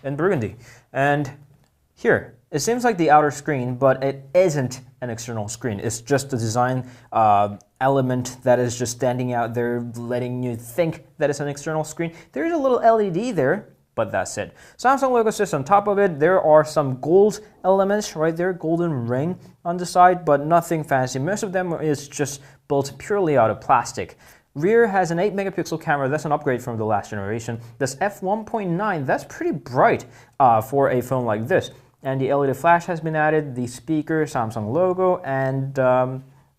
in burgundy. And here, it seems like the outer screen, but it isn't an external screen. It's just a design element that is just standing out there, letting you think that it's an external screen. There's a little LED there, but that's it. Samsung logo sits on top of it. There are some gold elements right there, golden ring on the side, but nothing fancy. Most of them is just built purely out of plastic. Rear has an 8 megapixel camera. That's an upgrade from the last generation. This f1.9, that's pretty bright for a phone like this. And the LED flash has been added, the speaker, Samsung logo, and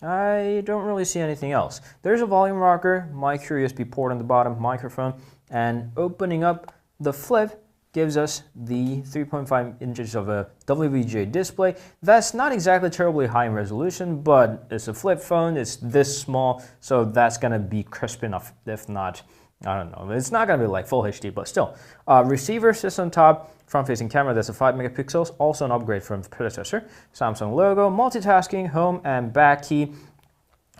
I don't really see anything else. There's a volume rocker, micro USB port on the bottom, microphone, and opening up the flip gives us the 3.5 inches of a WVGA display. That's not exactly terribly high in resolution, but it's a flip phone, it's this small, so that's gonna be crisp enough, if not, I don't know, it's not gonna be like full HD, but still. Receiver sits on top, front-facing camera, that's a 5 megapixels, also an upgrade from the predecessor. Samsung logo, multitasking, home and back key,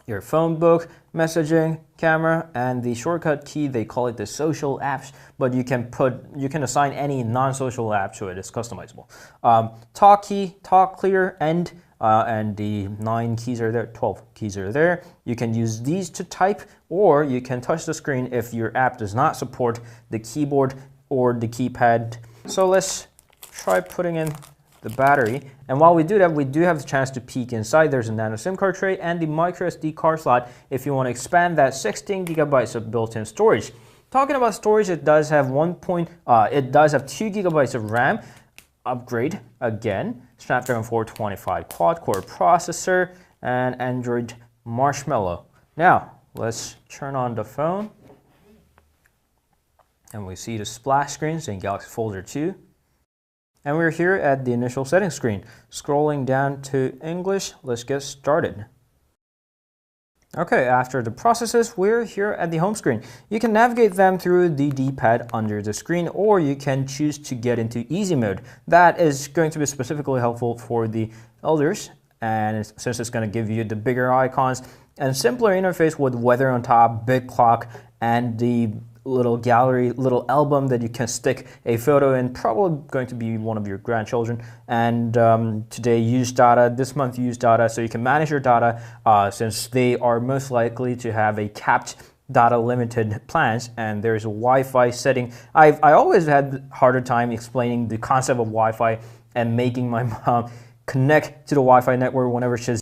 your phone book, messaging, camera, and the shortcut key, they call it the social apps, but you can assign any non-social app to it, it's customizable. Talk key, talk clear, and the 9 keys are there, 12 keys are there. You can use these to type, or you can touch the screen if your app does not support the keyboard or the keypad. So let's try putting in the battery. And while we do that, we do have the chance to peek inside. There's a nano SIM card tray and the micro SD card slot if you want to expand that 16 gigabytes of built-in storage. Talking about storage, it does have 2 gigabytes of RAM. Upgrade again, Snapdragon 425 quad-core processor and Android Marshmallow. Now, let's turn on the phone. And we see the splash screen saying Galaxy Fold 2. And we're here at the initial settings screen. Scrolling down to English, let's get started. Okay, after the processes, we're here at the home screen. You can navigate them through the D-pad under the screen, or you can choose to get into easy mode. That is going to be specifically helpful for the elders, and since it's going to give you the bigger icons and simpler interface with weather on top, big clock, and the little gallery, little album that you can stick a photo in, probably going to be one of your grandchildren. And today use data, this month use data, so you can manage your data since they are most likely to have a capped data limited plans, and there's a Wi-Fi setting. I always had a harder time explaining the concept of Wi-Fi and making my mom connect to the Wi-Fi network whenever she's